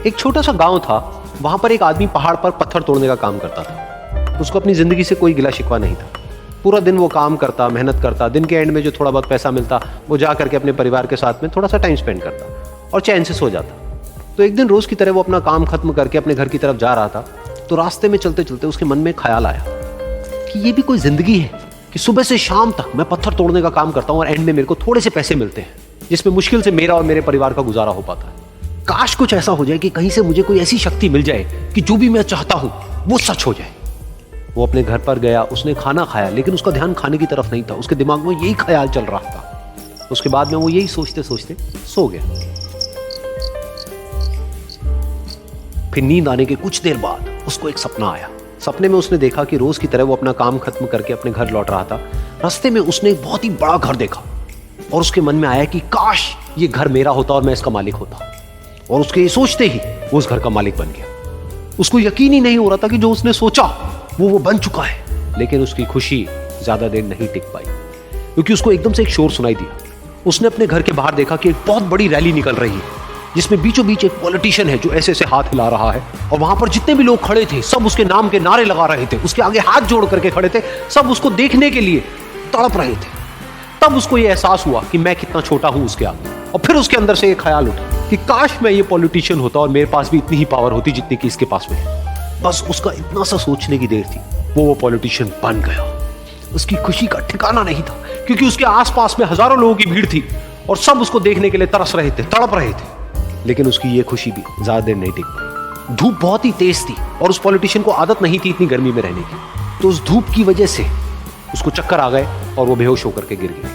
ایک چھوٹا سا گاؤں تھا، وہاں پر ایک آدمی پہاڑ پر پتھر توڑنے کا کام کرتا تھا۔ اس کو اپنی زندگی سے کوئی گلا شکوہ نہیں تھا۔ پورا دن وہ کام کرتا، محنت کرتا، دن کے اینڈ میں جو تھوڑا بہت پیسہ ملتا وہ جا کر کے اپنے پریوار کے ساتھ میں تھوڑا سا ٹائم سپینڈ کرتا اور چین سے سو جاتا۔ تو ایک دن روز کی طرح وہ اپنا کام ختم کر کے اپنے گھر کی طرف جا رہا تھا، تو راستے میں چلتے چلتے اس کے من میں خیال آیا کہ یہ بھی کوئی زندگی ہے کہ صبح سے شام تک میں پتھر توڑنے کا کام کرتا ہوں اور اینڈ میں میرے کو تھوڑے سے پیسے ملتے ہیں جس میں مشکل سے میرا اور میرے پریوار کا گزارا ہو پاتا ہے۔ کاش کچھ ایسا ہو جائے کہ کہیں سے مجھے کوئی ایسی شکتی مل جائے کہ جو بھی میں چاہتا ہوں وہ سچ ہو جائے۔ وہ اپنے گھر پر گیا، اس نے کھانا کھایا، لیکن اس کا دھیان کھانے کی طرف نہیں تھا، اس کے دماغ میں یہی خیال چل رہا تھا۔ اس کے بعد میں وہ یہی سوچتے سوچتے سو گیا۔ پھر نیند آنے کے کچھ دیر بعد اس کو ایک سپنا آیا۔ سپنے میں اس نے دیکھا کہ روز کی طرح وہ اپنا کام ختم کر کے اپنے گھر لوٹ رہا تھا۔ راستے میں اس نے ایک بہت ہی بڑا گھر دیکھا اور اس کے من میں آیا کہ کاش یہ گھر میرا ہوتا اور میں اس کا مالک ہوتا، اور اس کے یہ سوچتے ہی وہ اس گھر کا مالک بن گیا۔ اس کو یقین ہی نہیں ہو رہا تھا کہ جو اس نے سوچا وہ بن چکا ہے، لیکن اس کی خوشی زیادہ دیر نہیں ٹک پائی، کیونکہ اس کو ایک دم سے ایک شور سنائی دیا۔ اس نے اپنے گھر کے باہر دیکھا کہ ایک بہت بڑی ریلی نکل رہی ہے جس میں بیچوں بیچ ایک پولیٹیشین ہے جو ایسے ایسے ہاتھ ہلا رہا ہے، اور وہاں پر جتنے بھی لوگ کھڑے تھے سب اس کے نام کے نعرے لگا رہے تھے، اس کے آگے ہاتھ جوڑ کر کے کھڑے تھے، سب اس کو دیکھنے کے لیے تڑپ رہے تھے۔ تب اس کو یہ احساس ہوا کہ میں کتنا چھوٹا ہوں اس کے آگے، اور پھر اس کے اندر سے یہ خیال اٹھا کہ کاش میں یہ پولیٹیشین ہوتا اور میرے پاس بھی اتنی ہی پاور ہوتی جتنی کہ اس کے پاس میں ہے۔ بس اس کا اتنا سا سوچنے کی دیر تھی، وہ پولیٹیشین بن گیا۔ اس کی خوشی کا ٹھکانہ نہیں تھا، کیونکہ اس کے آس پاس میں ہزاروں لوگوں کی بھیڑ تھی اور سب اس کو دیکھنے کے لیے ترس رہے تھے، تڑپ رہے تھے، لیکن اس کی یہ خوشی بھی زیادہ دیر نہیں ٹک پائی۔ دھوپ بہت ہی تیز تھی اور اس پولیٹیشین کو عادت نہیں تھی اتنی گرمی میں رہنے کی، تو اس دھوپ کی وجہ سے اس کو چکر آ گئے اور وہ بے ہوش ہو کر کے گر گیا۔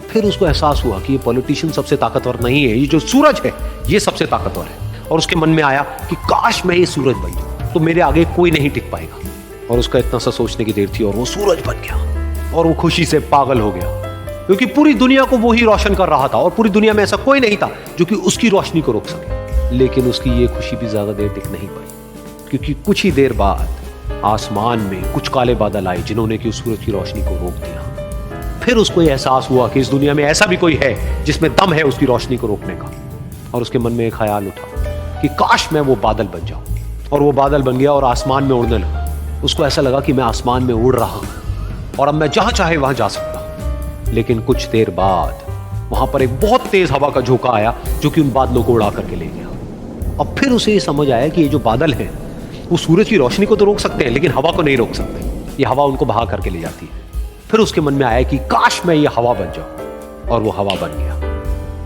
پھر اس کو احساس ہوا کہ یہ پولیٹیشین سب سے طاقتور نہیں ہے، یہ جو سورج ہے یہ سب سے طاقتور ہے، اور اس کے من میں آیا کہ کاش میں یہ سورج بن جاؤں تو میرے آگے کوئی نہیں ٹک پائے گا، اور اس کا اتنا سا سوچنے کی دیر تھی اور وہ سورج بن گیا، اور وہ خوشی سے پاگل ہو گیا، کیونکہ پوری دنیا کو وہی روشن کر رہا تھا اور پوری دنیا میں ایسا کوئی نہیں تھا جو کہ اس کی روشنی کو روک سکے۔ لیکن اس کی یہ خوشی بھی زیادہ دیر تک نہیں پائی، کیونکہ کچھ ہی دیر بعد آسمان میں کچھ کالے بادل آئے جنہوں نے کہ اس سورج کی روشنی کو روک دیا۔ پھر اس کو یہ احساس ہوا کہ اس دنیا میں ایسا بھی کوئی ہے جس میں دم ہے اس کی روشنی کو روکنے کا، اور اس کے من میں ایک خیال اٹھا کہ کاش میں وہ بادل بن جاؤں، اور وہ بادل بن گیا اور آسمان میں اڑنے لگا۔ اس کو ایسا لگا کہ میں آسمان میں اڑ رہا ہوں اور اب میں جہاں چاہے وہاں جا سکتا ہوں۔ لیکن کچھ دیر بعد وہاں پر ایک بہت تیز ہوا کا جھونکا آیا جو کہ ان بادلوں کو اڑا کر کے لے گیا۔ اور پھر اسے یہ سمجھ آیا کہ یہ جو بادل ہیں وہ سورج کی روشنی کو تو روک سکتے ہیں لیکن ہوا کو نہیں روک سکتے، یہ ہوا ان کو بہا کر کے لے جاتی ہے۔ پھر اس کے من میں آیا کہ کاش میں یہ ہوا بن جاؤں، اور وہ ہوا بن گیا۔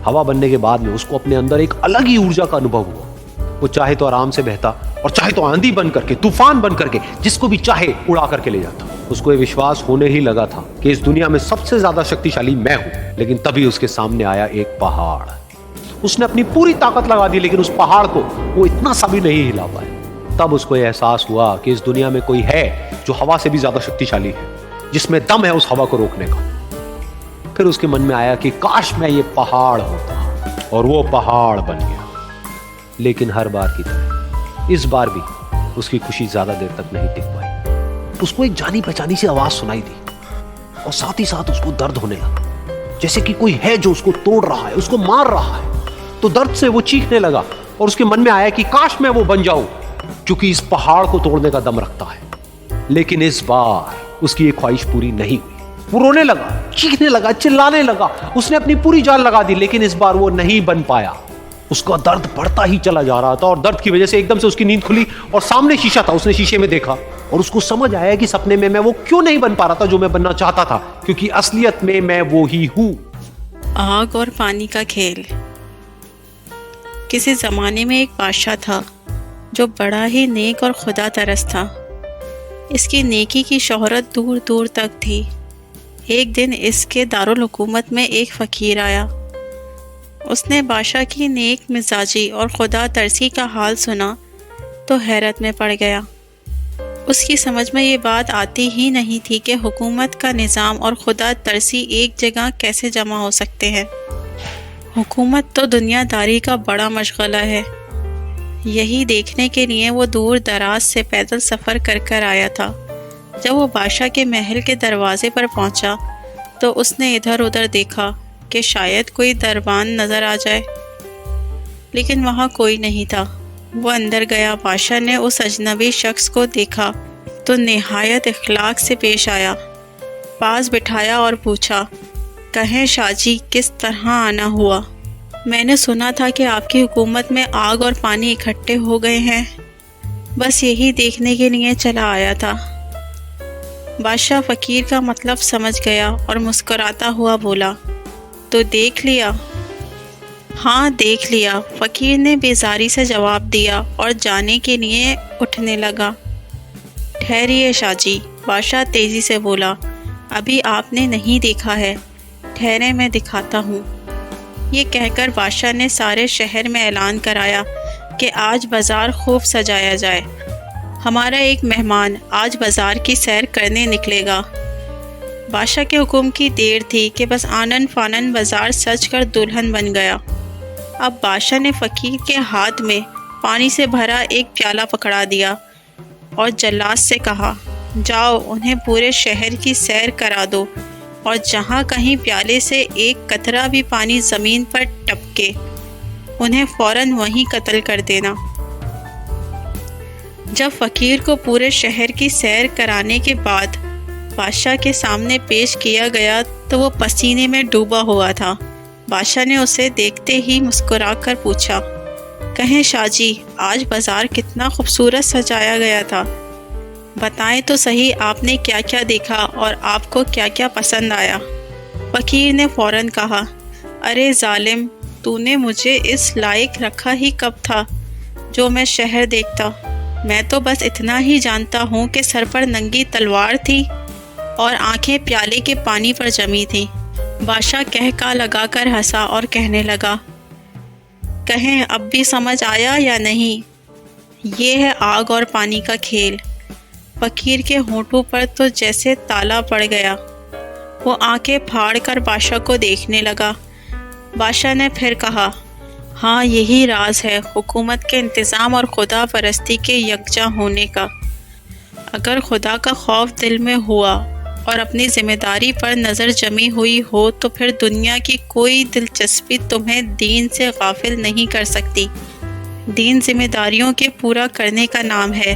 ہوا بننے کے بعد میں اس کو اپنے اندر ایک الگ ہی ارجا کا انوبھو ہوا۔ وہ چاہے تو آرام سے بہتا اور چاہے تو آندھی بن کر کے، طوفان بن کر کے، جس کو بھی چاہے اڑا کر کے لے جاتا۔ اس کو یہ وشواس ہونے ہی لگا تھا کہ اس دنیا میں سب سے زیادہ شکتیشالی میں ہوں، لیکن تبھی اس کے سامنے آیا ایک پہاڑ۔ اس نے اپنی پوری طاقت لگا دی لیکن اس پہاڑ کو وہ اتنا سا بھی نہیں ہلا پائے۔ تب اس کو یہ احساس ہوا کہ اس دنیا میں کوئی ہے جو ہوا سے بھی زیادہ شکتیشالی ہے، جس میں دم ہے اس ہوا کو روکنے کا۔ پھر اس کے من میں آیا کہ کاش میں یہ پہاڑ ہوتا، اور وہ پہاڑ بن گیا۔ لیکن ہر بار کی طرح اس بار بھی اس کی خوشی زیادہ دیر تک نہیں ٹک پائی۔ اس کو ایک جانی پہچانی سی آواز سنائی دی، اور ساتھ ہی ساتھ اس کو درد ہونے لگا، جیسے کہ کوئی ہے جو اس کو توڑ رہا ہے، اس کو مار رہا ہے۔ تو درد سے وہ چیخنے لگا اور اس کے من میں آیا کہ کاش میں وہ بن جاؤں جو کہ اس پہاڑ کو توڑنے کا دم رکھتا ہے۔ لیکن اس بار اس کی یہ خواہش پوری نہیں ہوئی۔ وہ رونے لگا، چیخنے لگا، چلانے لگا، اس نے اپنی پوری جان لگا دی، لیکن اس بار وہ نہیں بن پایا۔ اس کا درد بڑھتا ہی چلا جا رہا تھا، اور درد کی وجہ سے ایک دم سے اس کی نیند کھلی اور سامنے شیشہ تھا، اس نے شیشے میں دیکھا اور اس کو سمجھ آیا کہ سپنے میں وہ کیوں نہیں بن پا رہا تھا جو میں بننا چاہتا تھا، کیونکہ اصلیت میں وہی ہوں۔ آگ اور پانی کا کھیل۔ کسی زمانے میں ایک بادشاہ تھا جو بڑا ہی نیک اور خدا ترس تھا۔ اس کی نیکی کی شہرت دور دور تک تھی۔ ایک دن اس کے دارالحکومت میں ایک فقیر آیا۔ اس نے بادشاہ کی نیک مزاجی اور خدا ترسی کا حال سنا تو حیرت میں پڑ گیا۔ اس کی سمجھ میں یہ بات آتی ہی نہیں تھی کہ حکومت کا نظام اور خدا ترسی ایک جگہ کیسے جمع ہو سکتے ہیں۔ حکومت تو دنیا داری کا بڑا مشغلہ ہے۔ یہی دیکھنے کے لیے وہ دور دراز سے پیدل سفر کر کر آیا تھا۔ جب وہ بادشاہ کے محل کے دروازے پر پہنچا تو اس نے ادھر ادھر دیکھا کہ شاید کوئی دربان نظر آ جائے، لیکن وہاں کوئی نہیں تھا۔ وہ اندر گیا۔ بادشاہ نے اس اجنبی شخص کو دیکھا تو نہایت اخلاق سے پیش آیا، پاس بٹھایا اور پوچھا، کہیں شاہ جی کس طرح آنا ہوا؟ میں نے سنا تھا کہ آپ کی حکومت میں آگ اور پانی اکٹھے ہو گئے ہیں، بس یہی دیکھنے کے لیے چلا آیا تھا۔ بادشاہ فقیر کا مطلب سمجھ گیا اور مسکراتا ہوا بولا، تو دیکھ لیا؟ ہاں دیکھ لیا، فقیر نے بیزاری سے جواب دیا اور جانے کے لیے اٹھنے لگا۔ ٹھہریے شاہ جی، بادشاہ تیزی سے بولا، ابھی آپ نے نہیں دیکھا ہے، ٹھہرے میں دکھاتا ہوں۔ یہ کہہ کر بادشاہ نے سارے شہر میں اعلان کرایا کہ آج بازار خوب سجایا جائے، ہمارا ایک مہمان آج بازار کی سیر کرنے نکلے گا۔ بادشاہ کے حکم کی دیر تھی کہ بس آنن فانن بازار سج کر دلہن بن گیا۔ اب بادشاہ نے فقیر کے ہاتھ میں پانی سے بھرا ایک پیالہ پکڑا دیا اور جلاد سے کہا، جاؤ انہیں پورے شہر کی سیر کرا دو، اور جہاں کہیں پیالے سے ایک قطرہ بھی پانی زمین پر ٹپکے انہیں فوراً وہیں قتل کر دینا۔ جب فقیر کو پورے شہر کی سیر کرانے کے بعد بادشاہ کے سامنے پیش کیا گیا تو وہ پسینے میں ڈوبا ہوا تھا۔ بادشاہ نے اسے دیکھتے ہی مسکرا کر پوچھا، کہیں شاہ جی آج بازار کتنا خوبصورت سجایا گیا تھا، بتائیں تو صحیح آپ نے کیا کیا دیکھا اور آپ کو کیا کیا پسند آیا؟ فقیر نے فوراً کہا، ارے ظالم، تو نے مجھے اس لائق رکھا ہی کب تھا جو میں شہر دیکھتا؟ میں تو بس اتنا ہی جانتا ہوں کہ سر پر ننگی تلوار تھی اور آنکھیں پیالے کے پانی پر جمی تھیں۔ بادشاہ کہہ لگا کر ہنسا اور کہنے لگا، کہیں اب بھی سمجھ آیا یا نہیں؟ یہ ہے آگ اور پانی کا کھیل۔ فقیر کے ہونٹوں پر تو جیسے تالا پڑ گیا، وہ آنکھیں پھاڑ کر بادشاہ کو دیکھنے لگا۔ بادشاہ نے پھر کہا، ہاں یہی راز ہے حکومت کے انتظام اور خدا پرستی کے یکجا ہونے کا۔ اگر خدا کا خوف دل میں ہوا اور اپنی ذمہ داری پر نظر جمی ہوئی ہو تو پھر دنیا کی کوئی دلچسپی تمہیں دین سے غافل نہیں کر سکتی۔ دین ذمہ داریوں کے پورا کرنے کا نام ہے،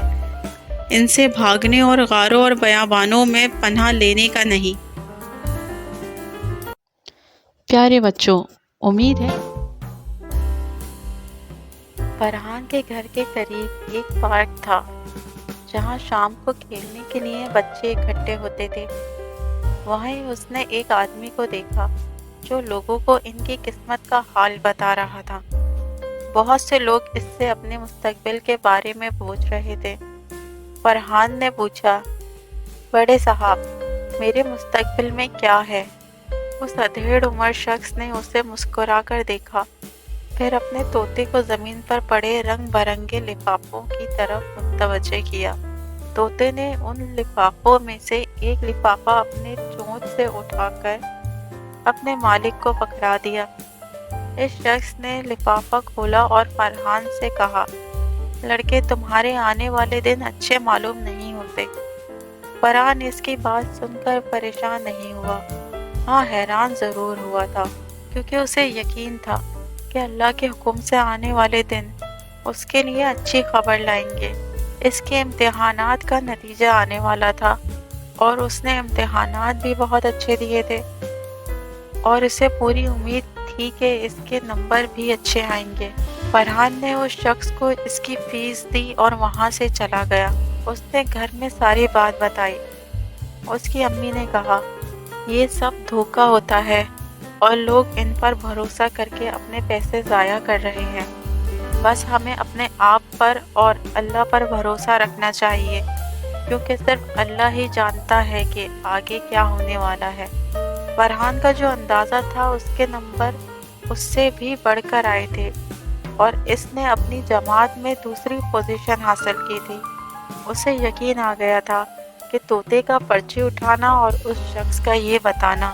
ان سے بھاگنے اور غاروں اور بیابانوں میں پناہ لینے کا نہیں۔ پیارے بچوں، امید ہے فرحان کے گھر کے قریب ایک پارک تھا جہاں شام کو کھیلنے کے لیے بچے اکٹھے ہوتے تھے۔ وہیں اس نے ایک آدمی کو دیکھا جو لوگوں کو ان کی قسمت کا حال بتا رہا تھا۔ بہت سے لوگ اس سے اپنے مستقبل کے بارے میں پوچھ رہے تھے۔ فرحان نے پوچھا، بڑے صاحب، میرے مستقبل میں کیا ہے؟ اس ادھیڑ عمر شخص نے اسے مسکرا کر دیکھا، پھر اپنے طوطے کو زمین پر پڑے رنگ برنگے لفافوں کی طرف متوجہ کیا۔ طوطے نے ان لفافوں میں سے ایک لفافہ اپنے چونچ سے اٹھا کر اپنے مالک کو پکڑا دیا۔ اس شخص نے لفافہ کھولا اور فرحان سے کہا، لڑکے، تمہارے آنے والے دن اچھے معلوم نہیں ہوتے۔ فرحان اس کی بات سن کر پریشان نہیں ہوا، ہاں حیران ضرور ہوا تھا، کیونکہ اسے یقین تھا کہ اللہ کے حکم سے آنے والے دن اس کے لیے اچھی خبر لائیں گے۔ اس کے امتحانات کا نتیجہ آنے والا تھا اور اس نے امتحانات بھی بہت اچھے دیے تھے اور اسے پوری امید تھی کہ اس کے نمبر بھی اچھے آئیں گے۔ فرحان نے اس شخص کو اس کی فیس دی اور وہاں سے چلا گیا۔ اس نے گھر میں ساری بات بتائی۔ اس کی امی نے کہا، یہ سب دھوکہ ہوتا ہے اور لوگ ان پر بھروسہ کر کے اپنے پیسے ضائع کر رہے ہیں۔ بس ہمیں اپنے آپ پر اور اللہ پر بھروسہ رکھنا چاہیے، کیونکہ صرف اللہ ہی جانتا ہے کہ آگے کیا ہونے والا ہے۔ فرحان کا جو اندازہ تھا اس کے نمبر اس سے بھی بڑھ کر آئے تھے اور اس نے اپنی جماعت میں دوسری پوزیشن حاصل کی تھی۔ اسے یقین آ گیا تھا کہ طوطے کا پرچی اٹھانا اور اس شخص کا یہ بتانا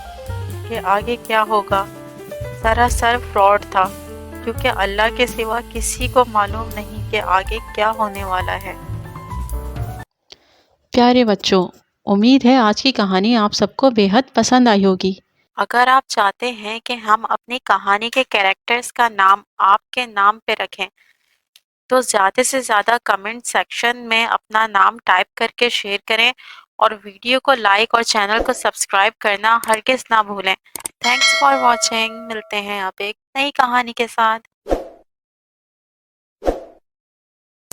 کہ آگے کیا ہوگا سراسر فراڈ تھا، کیونکہ اللہ کے سوا کسی کو معلوم نہیں کہ آگے کیا ہونے والا ہے۔ پیارے بچوں، امید ہے آج کی کہانی آپ سب کو بے حد پسند آئی ہوگی۔ اگر آپ چاہتے ہیں کہ ہم اپنی کہانی کے کیریکٹرز کا نام آپ کے نام پہ رکھیں تو زیادہ سے زیادہ کمنٹ سیکشن میں اپنا نام ٹائپ کر کے شیئر کریں اور ویڈیو کو لائک اور چینل کو سبسکرائب کرنا ہرگز نہ بھولیں۔ تھینکس فار واچنگ، ملتے ہیں اب ایک نئی کہانی کے ساتھ۔